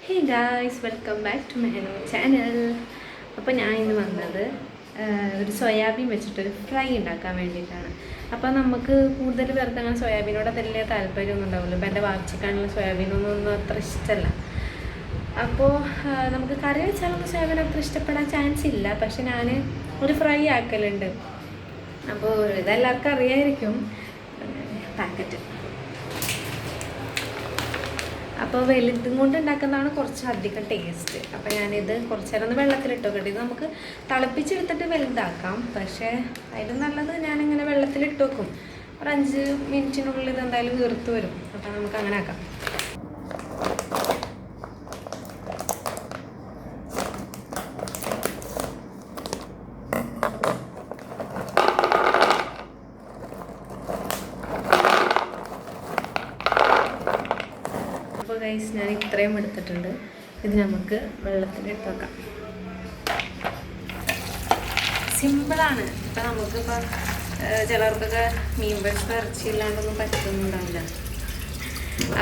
Hey guys, welcome back to my channel. അപ്പോൾ ഞാൻ ഇന്ന് വന്നത് ഒരു സോയാബീൻ വെച്ചിട്ടൊരു ഫ്രൈ ഉണ്ടാക്കാൻ വേണ്ടിയിട്ടാണ്. അപ്പോൾ നമുക്ക് കൂടുതൽ പേർക്ക് അങ്ങനെ സോയാബീനോട് വലിയ താല്പര്യമൊന്നും ഉണ്ടാവില്ല. ഇപ്പോൾ എൻ്റെ വാച്ചിക്കാനുള്ള സോയാബീനൊന്നും അത്ര ഇഷ്ടമല്ല. അപ്പോൾ നമുക്ക് കറി വെച്ചാലൊന്നും സോയാബീൻ അത്ര ഇഷ്ടപ്പെടാൻ ചാൻസ് ഇല്ല. പക്ഷെ ഞാൻ ഒരു ഫ്രൈ ആക്കലുണ്ട്. അപ്പോൾ ഇതെല്ലാവർക്കും അറിയായിരിക്കും. പാക്കറ്റ് അപ്പോൾ വലുതും കൊണ്ട് ഉണ്ടാക്കുന്നതാണ് കുറച്ചധികം ടേസ്റ്റ്. അപ്പോൾ ഞാനിത് കുറച്ച് നേരം ഒന്ന് വെള്ളത്തിലിട്ടോ ഇത് നമുക്ക് തിളപ്പിച്ചെടുത്തിട്ട് വലുതാക്കാം. പക്ഷേ അതിലും നല്ലത് ഞാനിങ്ങനെ വെള്ളത്തിലിട്ട് വെക്കും. ഒരു 5 മിനിറ്റിനുള്ളിൽ ഇത് എന്തായാലും വീർത്ത് വരും. അപ്പോൾ നമുക്ക് അങ്ങനെ ആക്കാം. അപ്പോൾ ഗൈസ്, ഞാൻ ഇത്രയും എടുത്തിട്ടുണ്ട്. ഇത് നമുക്ക് വെള്ളത്തിലിട്ട് വെക്കാം. സിമ്പിളാണ്. ഇപ്പം നമുക്കിപ്പോൾ ചിലർക്കൊക്കെ മീൻ പൊരിച്ച ഇറച്ചിയില്ലാണ്ടൊന്നും പറ്റുന്നുണ്ടാവില്ല.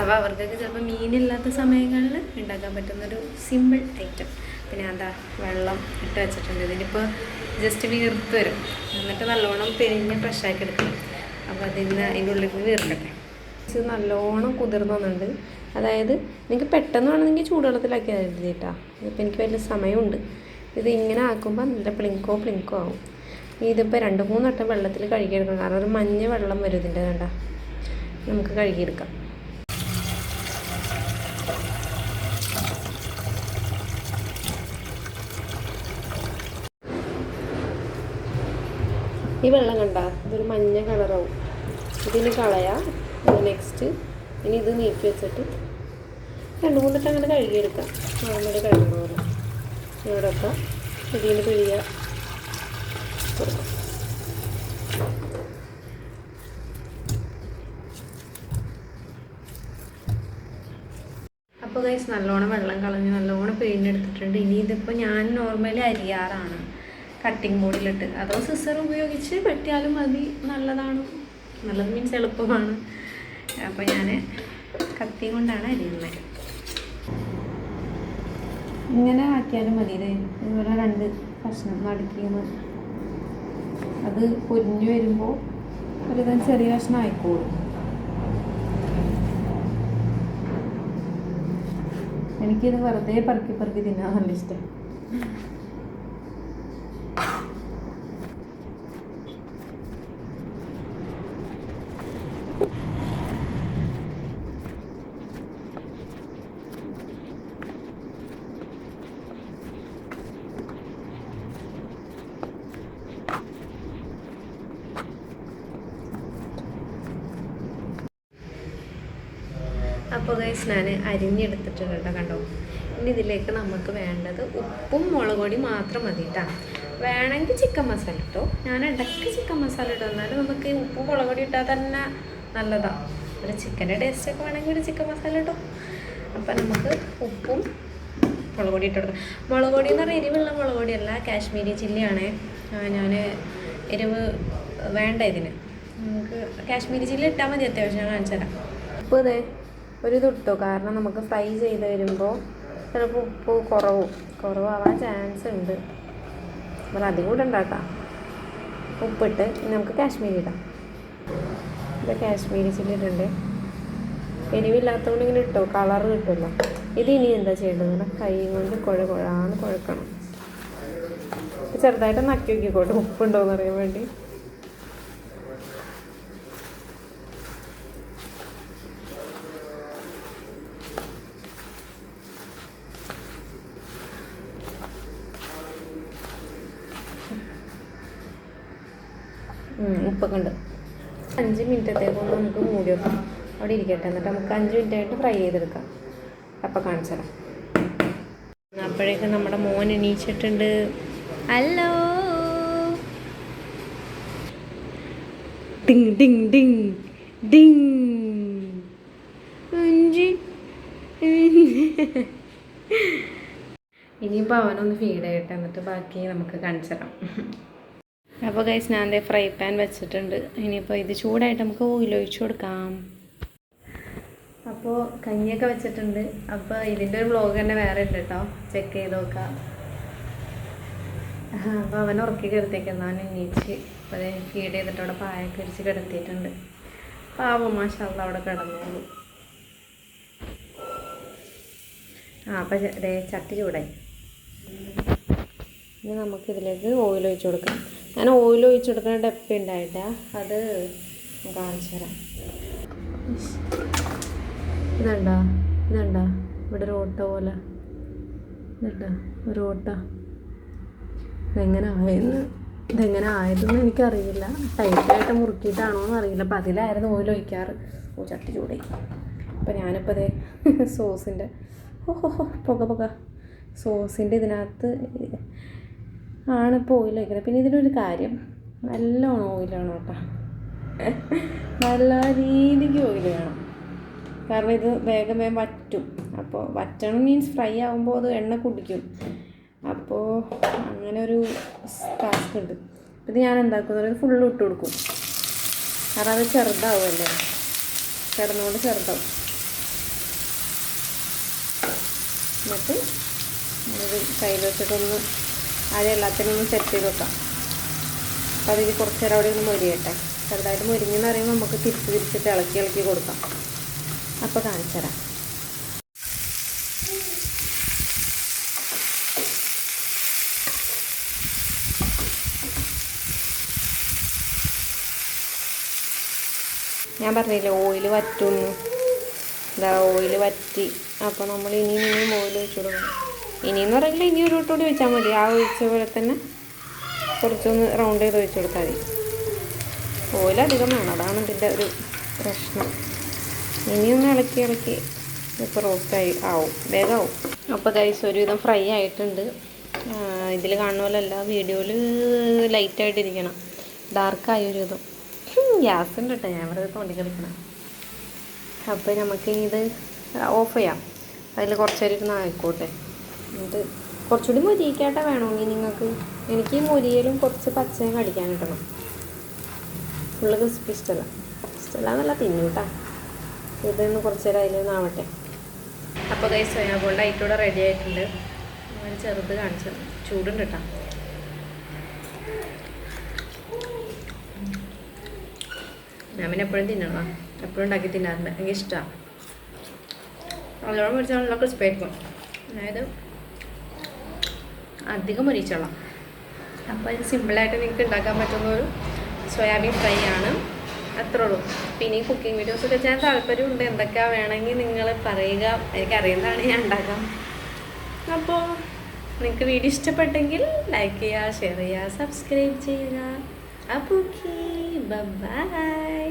അപ്പോൾ അവർക്കൊക്കെ ചിലപ്പോൾ മീനില്ലാത്ത സമയങ്ങളിൽ ഉണ്ടാക്കാൻ പറ്റുന്നൊരു സിമ്പിൾ ഐറ്റം. പിന്നെ എന്താ വെള്ളം ഇട്ട് വെച്ചിട്ടുണ്ട്. ഇതിനിപ്പോൾ ജസ്റ്റ് വീർത്ത് വരും. എന്നിട്ട് നല്ലോണം പിഴിഞ്ഞ് ഫ്രഷാക്കി എടുക്കണം. അപ്പോൾ അതിൻ്റെ ഉള്ളിൽ നിന്ന് വീർക്കട്ടെ. ഇത് നല്ലോണം കുതിർന്ന് വന്നിട്ടുണ്ട്. അതായത് എനിക്ക് പെട്ടെന്ന് വേണമെങ്കിൽ ചൂടുവെള്ളത്തിലാക്കി എഴുതിയിട്ടാ. ഇതിപ്പോൾ എനിക്ക് വലിയ സമയമുണ്ട്. ഇത് ഇങ്ങനെ ആക്കുമ്പോൾ നല്ല പ്ലിങ്കോ ആവും. ഇതിപ്പോൾ 2-3 വട്ടം വെള്ളത്തിൽ കഴുകിയെടുക്കണം. കാരണം ഒരു മഞ്ഞ വെള്ളം വരും ഇതിൻ്റെ. വേണ്ട, നമുക്ക് കഴുകിയെടുക്കാം. ഈ വെള്ളം കണ്ട ഇതൊരു മഞ്ഞ കളറാവും. ഇതിന് കളയാം. നെക്സ്റ്റ് ഇനി ഇത് നീക്കി വെച്ചിട്ട് 2-3 വട്ടം അങ്ങനെ കഴുകിയെടുക്കാം. നോർമലി കഴുകണ പോലെ ഇവിടെയൊക്കെ ഇതിന് പിഴിയ കൊടുക്കാം. അപ്പോൾ ഗൈസ്, നല്ലോണം വെള്ളം കളഞ്ഞ് നല്ലോണം പിഴിഞ്ഞെടുത്തിട്ടുണ്ട്. ഇനി ഇതിപ്പോൾ ഞാൻ നോർമലി അരിയാറാണ് കട്ടിങ് ബോർഡിലിട്ട്. അതോ സിസർ ഉപയോഗിച്ച് വെട്ടിയാലും മതി. നല്ലതാണ്. നല്ലത് മീൻസ് എളുപ്പമാണ്. അപ്പോൾ ഞാൻ കത്തി കൊണ്ടാണ് അരിയുന്നത്. ഇങ്ങനെ ആക്കിയാലും മതി. ഇതുപോലെ 2 കഷ്ണം നടുക്കിന്ന് അത് പൊരിഞ്ഞു വരുമ്പോൾ ഒരുവിധം ചെറിയ കഷ്ണം ആയിക്കോളും. എനിക്കിത് വെറുതെ പറക്കി തിന്നാൻ നല്ല ഇഷ്ടം. അപ്പോൾ ഗൈസ്, ഞാൻ അരിഞ്ഞെടുത്തിട്ടുണ്ട് കേട്ടോ. കണ്ടോ? ഇനി ഇതിലേക്ക് നമുക്ക് വേണ്ടത് ഉപ്പും മുളക് പൊടി മാത്രം മതി കേട്ടോ. വേണമെങ്കിൽ ചിക്കൻ മസാല ഇട്ടോ. ഞാൻ ഇടയ്ക്ക് ചിക്കൻ മസാല ഇടും. എന്നാലും നമുക്ക് ഉപ്പും മുളക് പൊടി ഇട്ടാൽ തന്നെ നല്ലതാണ്. ഒരു ചിക്കൻ്റെ ടേസ്റ്റൊക്കെ വേണമെങ്കിൽ ഒരു ചിക്കൻ മസാല ഇട്ടോ. അപ്പം നമുക്ക് ഉപ്പും മുളക് പൊടി ഇട്ട് കൊടുക്കാം. മുളക് പൊടി എന്ന് പറഞ്ഞാൽ എരിവുള്ള മുളക് പൊടിയല്ല, കാശ്മീരി ചില്ലിയാണ്. ഞാൻ എരിവ് വേണ്ട ഇതിന്. നമുക്ക് കാശ്മീരി ചില്ലി ഇട്ടാൽ മതി. അത്യാവശ്യം ഞാൻ കാണിച്ചു തരാം. ഉപ്പ് ഇതേ ഇത് ഇട്ടോ. കാരണം നമുക്ക് ഫ്രൈ ചെയ്ത് വരുമ്പോൾ ചിലപ്പോൾ ഉപ്പ് കുറവാവാൻ ചാൻസ് ഉണ്ട്. അപ്പോൾ അധികം കൂടെ ഉണ്ടാക്കാം. ഉപ്പിട്ട് നമുക്ക് കാശ്മീരി ഇടാം. ഇത് കാശ്മീരി ചില്ലി ഇട്ടുണ്ട്. എരിവില്ലാത്തതുകൊണ്ട് ഇങ്ങനെ ഇട്ടോ, കളറ് കിട്ടുമല്ലോ. ഇത് ഇനി എന്താ ചെയ്യേണ്ടത്? കൈ കൊണ്ട് കുഴാന്ന് കുഴക്കണം. ചെറുതായിട്ട് നക്കി നോക്കിക്കോട്ടെ ഉപ്പുണ്ടോയെന്ന് അറിയാൻ വേണ്ടി. ഉപ്പൊക്കെ ഉണ്ട്. 5 മിനിറ്റത്തേക്കൊന്ന് നമുക്ക് മൂടി വെക്കാം. അവിടെ ഇരിക്കട്ടെ. എന്നിട്ട് നമുക്ക് 5 മിനിറ്റായിട്ട് ഫ്രൈ ചെയ്തെടുക്കാം. അപ്പം കാണിച്ചു തരാം. അപ്പോഴേക്കും നമ്മുടെ മോൻ എണീച്ചിട്ടുണ്ട്. ഹലോ. ഡിങ് ഡിങ് ഡിങ് ഡിങ്. ഇനിയിപ്പോൾ അവനൊന്ന് ഫീഡ് ചെയ്യട്ടെ. എന്നിട്ട് ബാക്കി നമുക്ക് കാണിച്ചു തരാം. അപ്പോൾ ഗൈസ്, ഞാൻ ഫ്രൈ പാൻ വെച്ചിട്ടുണ്ട്. ഇനിയിപ്പോൾ ഇത് ചൂടായിട്ട് നമുക്ക് ഓയിൽ ഒഴിച്ചു കൊടുക്കാം. അപ്പോൾ കഞ്ഞിയൊക്കെ വെച്ചിട്ടുണ്ട്. അപ്പോൾ ഇതിൻ്റെ ഒരു വ്ലോഗ് തന്നെ വേറെ ഉണ്ട് കേട്ടോ, ചെക്ക് ചെയ്ത് നോക്കാം. അപ്പോൾ അവൻ ഉറക്കി കിടത്തിയേക്കുന്നു. അവൻ എണീച്ച് അപ്പോൾ ഫീഡ് ചെയ്തിട്ട് അവിടെ പായൊക്കെ അരിച്ച് കിടത്തിയിട്ടുണ്ട്. പാവം മാഷാഅല്ലാഹ് അവിടെ കിടന്നോളൂ. അപ്പോൾ ചട്ടി ചൂടായി. ഇനി നമുക്കിതിലേക്ക് ഓയിൽ ഒഴിച്ച് കൊടുക്കാം. ഞാൻ ഓയിൽ ഒഴിച്ച് കൊടുക്കുന്ന ഡപ്പ ഉണ്ടായിട്ടാ, അത് കാണിച്ചു തരാം. ഇതുണ്ടോ ഇവിടെ ഒരു ഓട്ട പോലെ ഇതുണ്ടോ, ഒരു ഓട്ട. ഇതെങ്ങനെ ആയതെന്ന് എനിക്കറിയില്ല. ടൈറ്റായിട്ട് മുറുക്കിയിട്ടാണോ എന്നറിയില്ല. അപ്പം അതിലായിരുന്നു ഓയിൽ ഒഴിക്കാറ്. ചട്ടി ചൂടായി. അപ്പം ഞാനിപ്പോൾ അതേ സോസിൻ്റെ പുക സോസിൻ്റെ ഇതിനകത്ത് ആണിപ്പോൾ ഓയിൽ ഒഴിക്കുന്നത്. പിന്നെ ഇതിനൊരു കാര്യം, നല്ലോണം ഓയിൽ വേണം കേട്ടോ, നല്ല രീതിക്ക് ഓയിൽ വേണം. കാരണം ഇത് വേഗം വറ്റും. അപ്പോൾ വറ്റണം മീൻസ് ഫ്രൈ ആകുമ്പോൾ അത് എണ്ണ കുടിക്കും. അപ്പോൾ അങ്ങനെ ഒരു ടാസ്ക് ഉണ്ട്. ഇത് ഞാൻ എന്താക്കുന്നത്, ഫുള്ള് ഇട്ട് കൊടുക്കും. കാരണം അത് ചെറുതാവുമല്ലേ, കിടന്നുകൊണ്ട് ചെറുതാവും. എന്നിട്ട് ഇത് കയ്യിൽ വെച്ചിട്ടൊന്ന് ആദ്യം എല്ലാത്തിനും ഒന്ന് സെറ്റ് ചെയ്ത് വെക്കാം. അപ്പോൾ അതിൽ കുറച്ച് നേരം അവിടെ ഒന്ന് മൊരിയട്ടെ. ചെറുതായിട്ട് മൊരിഞ്ഞെന്ന് പറയുമ്പോൾ നമുക്ക് തിരിച്ചിട്ട് ഇളക്കി കൊടുക്കാം. അപ്പോൾ കാണിച്ചു തരാം. ഞാൻ പറഞ്ഞില്ലേ ഓയിൽ വറ്റുന്നു. ഓയിൽ വറ്റി. അപ്പോൾ നമ്മൾ ഇനിയും ഓയിൽ ഒഴിച്ചു കൊടുക്കണം. ഇനിയെന്ന് പറയുമ്പോൾ ഇനി ഒരു കൂടി ഒഴിച്ചാൽ മതി. ആ ഒഴിച്ച പോലെ തന്നെ കുറച്ചൊന്ന് റൗണ്ട് ചെയ്ത് ഒഴിച്ചു കൊടുത്താൽ മതി. ഓയിൽ അധികം വേണം, അതാണ് ഇതിൻ്റെ ഒരു പ്രശ്നം. ഇനിയൊന്ന് ഇളക്കി ഇപ്പോൾ റോസ്റ്റായി വേഗം ആവും. അപ്പോൾ ഗൈസ് ഒരുവിധം ഫ്രൈ ആയിട്ടുണ്ട്. ഇതിൽ കാണുന്ന പോലെയല്ല, വീഡിയോയിൽ ലൈറ്റായിട്ടിരിക്കണം, ഡാർക്കായി ഒരുവിധം. ഗ്യാസ് ഉണ്ട് കേട്ടോ, ഞാൻ ഇവിടെ തോണ്ടി കളിക്കണം. അപ്പോൾ നമുക്ക് ഇത് ഓഫ് ചെയ്യാം. അതിൽ കുറച്ച് നേരം ഇരുന്ന് ആയിക്കോട്ടെ. എന്നിട്ട് കുറച്ചുകൂടി മൊരിയിക്കാട്ട വേണമെങ്കിൽ നിങ്ങൾക്ക്. എനിക്ക് മൊരിയലും കുറച്ച് പച്ചയും കടിക്കാൻ കിട്ടണം. ഫുള്ള് ക്രിസ്പി ഇഷ്ടമല്ല തിന്നൂട്ടാ. ഇതൊന്ന് കുറച്ച് നേരം അതിലൊന്നാവട്ടെ. അപ്പോൾ ഗൈസ് സോയാബോൾ ആയിട്ടൂടെ റെഡി ആയിട്ടുണ്ട്. അങ്ങനെ ചെറുത് കാണിച്ചത് ചൂടുണ്ട് കേട്ടോ. ഞാൻ പിന്നെ എപ്പോഴും തിന്നണം, എപ്പോഴും ഉണ്ടാക്കി തിന്നാറുണ്ട്. എനിക്ക് ഇഷ്ടമാണ്. നല്ലോണം പൊരിച്ചാൽ നല്ല ക്രിസ്പി ആയിരിക്കും. അതായത് അധികം പൊരിച്ചോളാം. അപ്പോൾ ഇത് സിമ്പിളായിട്ട് നിങ്ങൾക്ക് ഉണ്ടാക്കാൻ പറ്റുന്ന ഒരു സോയാബീൻ ഫ്രൈ ആണ്. അത്രേ ഉള്ളൂ. പിന്നെ ഈ കുക്കിംഗ് വീഡിയോസൊക്കെ ചെയ്യാൻ താല്പര്യമുണ്ട്. എന്തൊക്കെയാണ് വേണമെങ്കിൽ നിങ്ങൾ പറയുക, എനിക്കറിയുന്നതാണ് ഞാൻ ഉണ്ടാക്കാം. അപ്പോൾ നിങ്ങൾക്ക് വീഡിയോ ഇഷ്ടപ്പെട്ടെങ്കിൽ ലൈക്ക് ചെയ്യുക, ഷെയർ ചെയ്യുക, സബ്സ്ക്രൈബ് ചെയ്യുക. അപ്പോൾ ഓക്കേ, ബൈ.